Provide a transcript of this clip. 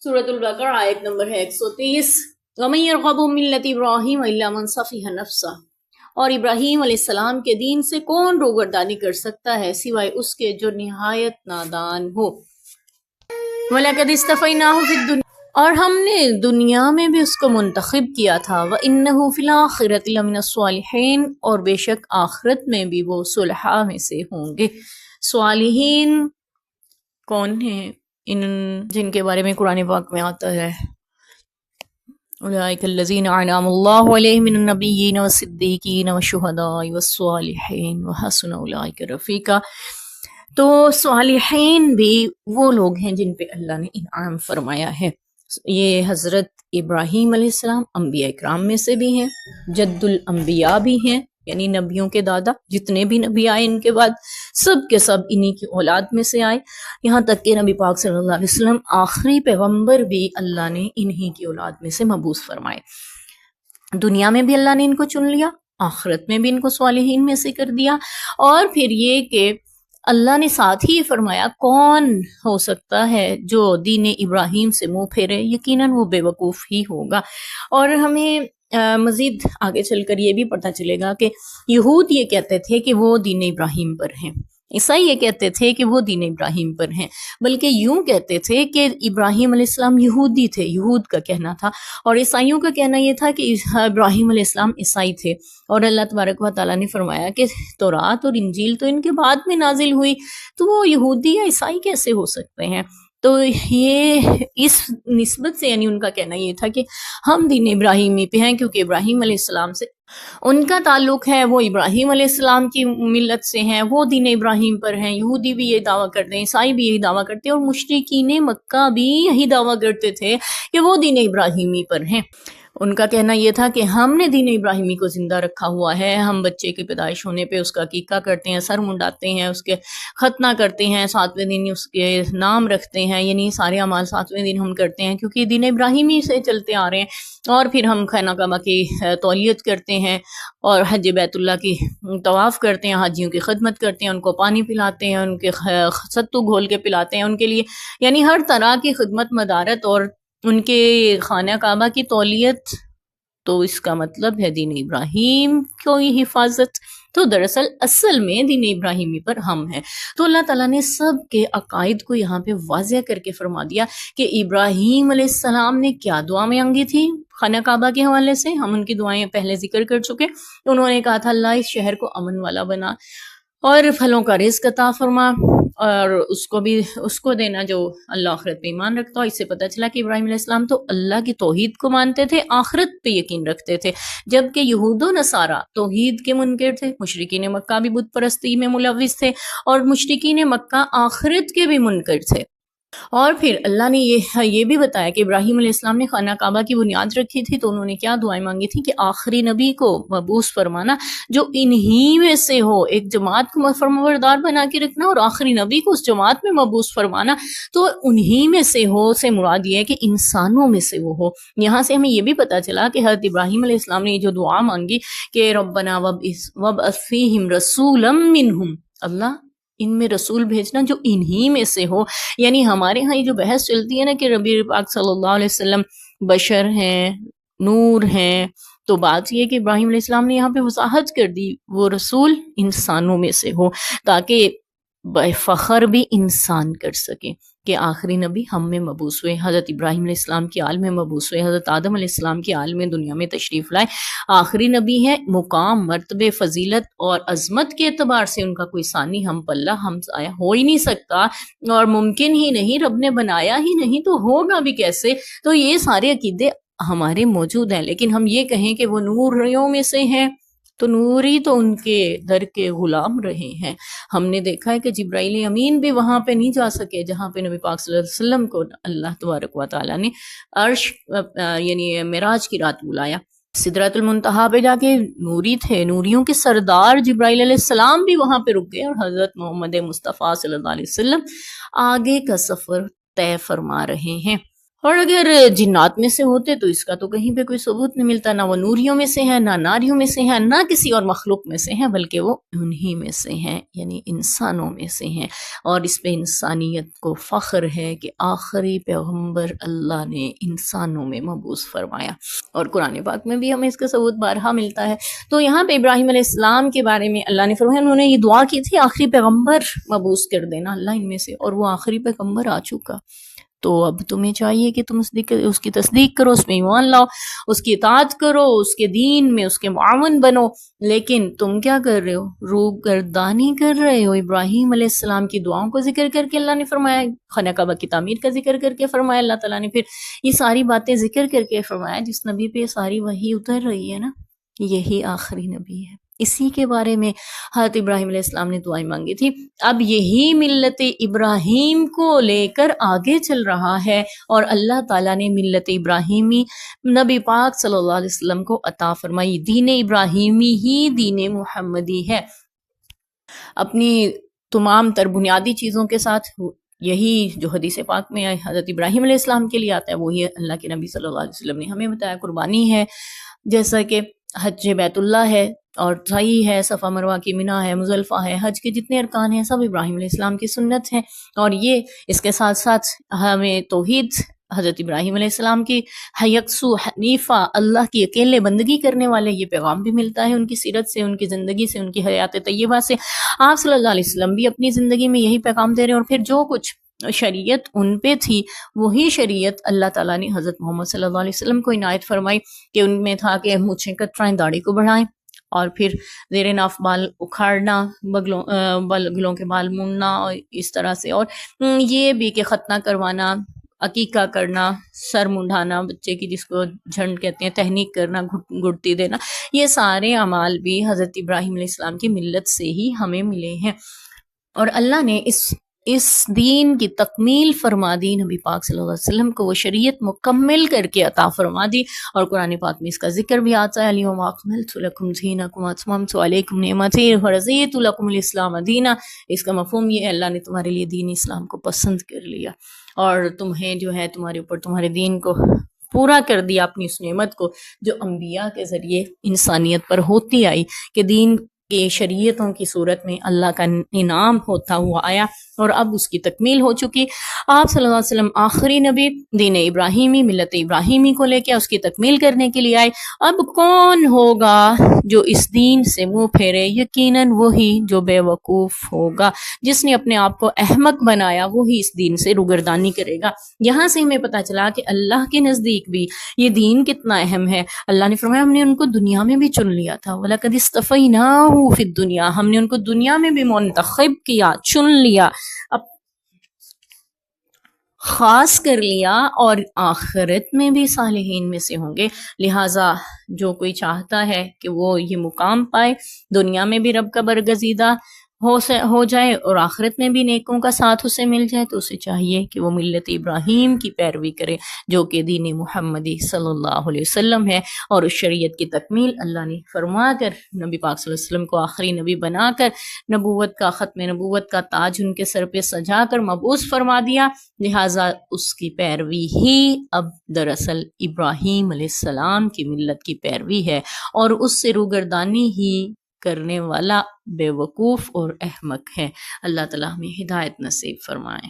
سورۃ البقرہ آیت نمبر ہے 130۔ وَمَن يَرْغَبُ مِن مِّلَّةِ إِبْرَاهِيمَ إِلَّا مَن سَفِهَ نَفْسَهُ، اور ابراہیم علیہ السلام کے دین سے کون روگردانی کر سکتا ہے سوائے اس کے جو نہایت نادان ہو۔ وَلَقَدِ اصْطَفَيْنَاهُ فِي الدُّنْيَا، اور ہم نے دنیا میں بھی اس کو منتخب کیا تھا۔ وَإِنَّهُ فِي الْآخِرَةِ لَمِنَ الصَّالِحِينَ، اور بے شک آخرت میں بھی وہ صلحاء میں سے ہوں گے۔ صالحین کون ہیں؟ ان جن کے بارے میں قرآن پاک میں آتا ہے اولئک الذین انعم اللہ علیہم من النبیین والصدیقین والشہداء والصالحین وحسن اولئک رفیقا۔ تو صالحین بھی وہ لوگ ہیں جن پہ اللہ نے انعام فرمایا ہے۔ یہ حضرت ابراہیم علیہ السلام انبیاء اکرام میں سے بھی ہیں، جد الانبیاء بھی ہیں، یعنی نبیوں کے دادا۔ جتنے بھی نبی آئے ان کے بعد سب کے سب انہی کی اولاد میں سے آئے، یہاں تک کہ نبی پاک صلی اللہ علیہ وسلم آخری پیغمبر بھی اللہ نے انہی کی اولاد میں سے مبعوث فرمائے۔ دنیا میں بھی اللہ نے ان کو چن لیا، آخرت میں بھی ان کو صالحین میں سے کر دیا۔ اور پھر یہ کہ اللہ نے ساتھ ہی فرمایا کون ہو سکتا ہے جو دین ابراہیم سے منہ پھیرے، یقیناً وہ بے وقوف ہی ہوگا۔ اور ہمیں مزید آگے چل کر یہ بھی پتہ چلے گا کہ یہود یہ کہتے تھے کہ وہ دین ابراہیم پر ہیں، عیسائی یہ کہتے تھے کہ وہ دین ابراہیم پر ہیں، بلکہ یوں کہتے تھے کہ ابراہیم علیہ السلام یہودی تھے، یہود کا کہنا تھا، اور عیسائیوں کا کہنا یہ تھا کہ ابراہیم علیہ السلام عیسائی تھے۔ اور اللہ تبارک و تعالیٰ نے فرمایا کہ تورات اور انجیل تو ان کے بعد میں نازل ہوئی، تو وہ یہودی یا عیسائی کیسے ہو سکتے ہیں؟ تو یہ اس نسبت سے، یعنی ان کا کہنا یہ تھا کہ ہم دین ابراہیمی پہ ہیں، کیونکہ ابراہیم علیہ السلام سے ان کا تعلق ہے، وہ ابراہیم علیہ السلام کی ملت سے ہیں، وہ دین ابراہیم پر ہیں۔ یہودی بھی یہ دعویٰ کرتے ہیں، عیسائی بھی یہی دعویٰ کرتے ہیں، اور مشرکین مکہ بھی یہی دعویٰ کرتے تھے کہ وہ دین ابراہیمی پر ہیں۔ ان کا کہنا یہ تھا کہ ہم نے دین ابراہیمی کو زندہ رکھا ہوا ہے، ہم بچے کی پیدائش ہونے پہ اس کا عقیقہ کرتے ہیں، سر منڈاتے ہیں، اس کے ختنہ کرتے ہیں، 7ویں دن اس کے نام رکھتے ہیں، یعنی سارے اعمال 7ویں دن ہم کرتے ہیں کیونکہ دین ابراہیمی سے چلتے آ رہے ہیں۔ اور پھر ہم خانہ کعبہ کی تولیت کرتے ہیں اور حج بیت اللہ کی طواف کرتے ہیں، حاجیوں کی خدمت کرتے ہیں، ان کو پانی پلاتے ہیں، ان کے ستو گھول کے پلاتے ہیں ان کے لیے، یعنی ہر طرح کی خدمت مدارت اور ان کے خانہ کعبہ کی تولیت۔ تو اس کا مطلب ہے دین ابراہیم کی حفاظت۔ تو دراصل اصل میں دین ابراہیمی پر ہم ہیں۔ تو اللہ تعالیٰ نے سب کے عقائد کو یہاں پہ واضح کر کے فرما دیا کہ ابراہیم علیہ السلام نے کیا دعا مانگی تھی خانہ کعبہ کے حوالے سے، ہم ان کی دعائیں پہلے ذکر کر چکے۔ انہوں نے کہا تھا اللہ اس شہر کو امن والا بنا اور پھلوں کا رزق عطا فرما، اور اس کو دینا جو اللہ آخرت پہ ایمان رکھتا ہو۔ اس سے پتہ چلا کہ ابراہیم علیہ السلام تو اللہ کی توحید کو مانتے تھے، آخرت پہ یقین رکھتے تھے، جبکہ یہود و نصارہ توحید کے منکر تھے، مشرکین مکہ بھی بت پرستی میں ملوث تھے، اور مشرکین مکہ آخرت کے بھی منکر تھے۔ اور پھر اللہ نے یہ بھی بتایا کہ ابراہیم علیہ السلام نے خانہ کعبہ کی بنیاد رکھی تھی تو انہوں نے کیا دعائیں مانگی تھی کہ آخری نبی کو مبعوث فرمانا جو انہی میں سے ہو، ایک جماعت کو فرمانبردار بنا کے رکھنا اور آخری نبی کو اس جماعت میں مبعوث فرمانا، تو انہی میں سے ہو سے مراد یہ ہے کہ انسانوں میں سے وہ ہو۔ یہاں سے ہمیں یہ بھی پتہ چلا کہ حضرت ابراہیم علیہ السلام نے یہ جو دعا مانگی کہ ربنا وابعث فیہم رسولا منہم، اللہ ان میں رسول بھیجنا جو انہی میں سے ہو۔ یعنی ہمارے ہاں یہ جو بحث چلتی ہے نا کہ ربی پاک صلی اللہ علیہ وسلم بشر ہیں، نور ہیں، تو بات یہ کہ ابراہیم علیہ السلام نے یہاں پہ وضاحت کر دی وہ رسول انسانوں میں سے ہو، تاکہ فخر بھی انسان کر سکے کہ آخری نبی ہم میں مبعوث ہوئے، حضرت ابراہیم علیہ السلام کی آل میں مبعوث ہوئے، حضرت آدم علیہ السلام کی آل میں دنیا میں تشریف لائے، آخری نبی ہے۔ مقام، مرتبے، فضیلت اور عظمت کے اعتبار سے ان کا کوئی ثانی ہم پلہ ہم ضائع ہو ہی نہیں سکتا، اور ممکن ہی نہیں، رب نے بنایا ہی نہیں تو ہوگا بھی کیسے؟ تو یہ سارے عقیدے ہمارے موجود ہیں، لیکن ہم یہ کہیں کہ وہ نوریوں میں سے ہیں تو نوری تو ان کے در کے غلام رہے ہیں۔ ہم نے دیکھا ہے کہ جبرائیل امین بھی وہاں پہ نہیں جا سکے جہاں پہ نبی پاک صلی اللہ علیہ وسلم کو اللہ تبارک و تعالیٰ نے عرش یعنی معراج کی رات بلایا۔ سدرۃ المنتہا پہ جا کے نوری تھے، نوریوں کے سردار جبرائیل علیہ السلام بھی وہاں پہ رک گئے، اور حضرت محمد مصطفیٰ صلی اللہ علیہ وسلم آگے کا سفر طے فرما رہے ہیں۔ اور اگر جنات میں سے ہوتے تو اس کا تو کہیں پہ کوئی ثبوت نہیں ملتا، نہ وہ نوریوں میں سے ہیں، نہ ناریوں میں سے ہیں، نہ کسی اور مخلوق میں سے ہیں، بلکہ وہ انہی میں سے ہیں، یعنی انسانوں میں سے ہیں۔ اور اس پہ انسانیت کو فخر ہے کہ آخری پیغمبر اللہ نے انسانوں میں مبعوث فرمایا، اور قرآن پاک میں بھی ہمیں اس کا ثبوت بارہا ملتا ہے۔ تو یہاں پہ ابراہیم علیہ السلام کے بارے میں اللہ نے فرمایا، انہوں نے یہ دعا کی تھی آخری پیغمبر مبعوث کر دینا اللہ ان میں سے، اور وہ آخری پیغمبر آ چکا۔ تو اب تمہیں چاہیے کہ تم اس کی تصدیق کرو، اس میں ایمان لاؤ، اس کی اطاعت کرو، اس کے دین میں اس کے معاون بنو۔ لیکن تم کیا کر رہے ہو؟ روگردانی کر رہے ہو۔ ابراہیم علیہ السلام کی دعاؤں کو ذکر کر کے اللہ نے فرمایا، خانہ کعبہ کی تعمیر کا ذکر کر کے فرمایا اللہ تعالیٰ نے، پھر یہ ساری باتیں ذکر کر کے فرمایا جس نبی پہ یہ ساری وحی اتر رہی ہے نا، یہی آخری نبی ہے۔ اسی کے بارے میں حضرت ابراہیم علیہ السلام نے دعائیں مانگی تھی۔ اب یہی ملت ابراہیم کو لے کر آگے چل رہا ہے، اور اللہ تعالیٰ نے ملت ابراہیمی نبی پاک صلی اللہ علیہ وسلم کو عطا فرمائی۔ دین ابراہیمی ہی دین محمدی ہے، اپنی تمام تر بنیادی چیزوں کے ساتھ۔ یہی جو حدیث پاک میں حضرت ابراہیم علیہ السلام کے لیے آتا ہے وہی اللہ کے نبی صلی اللہ علیہ وسلم نے ہمیں بتایا۔ قربانی ہے، جیسا کہ حج بیت اللہ ہے، اور سعی ہے، صفا مروہ کی مینا ہے، مزدلفہ ہے، حج کے جتنے ارکان ہیں سب ابراہیم علیہ السلام کی سنت ہیں۔ اور یہ اس کے ساتھ ساتھ ہمیں توحید، حضرت ابراہیم علیہ السلام کی یکسو حنیفہ، اللہ کی اکیلے بندگی کرنے والے، یہ پیغام بھی ملتا ہے ان کی سیرت سے، ان کی زندگی سے، ان کی حیات طیبہ سے۔ آپ صلی اللہ علیہ وسلم بھی اپنی زندگی میں یہی پیغام دے رہے ہیں، اور پھر جو کچھ شریعت ان پہ تھی وہی شریعت اللہ تعالیٰ نے حضرت محمد صلی اللہ علیہ وسلم کو عنایت فرمائی، کہ ان میں تھا کہ مونچھیں کترائیں، داڑھی کو بڑھائیں، اور پھر زیر ناف بال اکھاڑنا، بگلوں کے بال موننا، اور اس طرح سے، اور یہ بھی کہ ختنہ کروانا، عقیقہ کرنا، سر منڈانا بچے کی، جس کو جھنڈ کہتے ہیں، تہنیک کرنا، گھٹتی دینا، یہ سارے اعمال بھی حضرت ابراہیم علیہ السلام کی ملت سے ہی ہمیں ملے ہیں۔ اور اللہ نے اس دین کی تکمیل فرما دی، نبی پاک صلی اللہ علیہ وسلم کو وہ شریعت مکمل کر کے عطا فرما دی، اور قرآن پاک میں اس کا ذکر بھی آتا ہے، الیوم اکملت لکم دینکم واتممت علیکم نعمتی ورضیت لکم الاسلام دینا۔ اس کا مفہوم یہ ہے، اللہ نے تمہارے لیے دین اسلام کو پسند کر لیا، اور تمہیں جو ہے تمہارے اوپر تمہارے دین کو پورا کر دیا، اپنی اس نعمت کو جو انبیاء کے ذریعے انسانیت پر ہوتی آئی، کہ دین کہ شریعتوں کی صورت میں اللہ کا انعام ہوتا ہوا آیا، اور اب اس کی تکمیل ہو چکی۔ آپ صلی اللہ علیہ وسلم آخری نبی، دین ابراہیمی، ملت ابراہیمی کو لے کے اس کی تکمیل کرنے کے لیے آئے۔ اب کون ہوگا جو اس دین سے منہ پھیرے؟ یقیناً وہی جو بے وقوف ہوگا، جس نے اپنے آپ کو احمق بنایا، وہی اس دین سے روگردانی کرے گا۔ یہاں سے ہمیں پتہ چلا کہ اللہ کے نزدیک بھی یہ دین کتنا اہم ہے۔ اللہ نے فرمایا ہم نے ان کو دنیا میں بھی چن لیا تھا، وَلَقَدِ اسْتَفَيْنَاهُ فِي الدُّنْيَا، ہم نے ان کو دنیا میں بھی منتخب کیا، چن لیا، اب خاص کر لیا، اور آخرت میں بھی صالحین میں سے ہوں گے۔ لہٰذا جو کوئی چاہتا ہے کہ وہ یہ مقام پائے، دنیا میں بھی رب کا برگزیدہ ہو جائے اور آخرت میں بھی نیکوں کا ساتھ اسے مل جائے، تو اسے چاہیے کہ وہ ملت ابراہیم کی پیروی کرے، جو کہ دین محمدی صلی اللہ علیہ وسلم ہے۔ اور اس شریعت کی تکمیل اللہ نے فرما کر نبی پاک صلی اللہ علیہ وسلم کو آخری نبی بنا کر، نبوت کا ختم نبوت کا تاج ان کے سر پہ سجا کر مبعوث فرما دیا۔ لہٰذا اس کی پیروی ہی اب دراصل ابراہیم علیہ السلام کی ملت کی پیروی ہے، اور اس سے روگردانی ہی کرنے والا بے وقوف اور احمق ہے۔ اللہ تعالیٰ ہمیں ہدایت نصیب فرمائے۔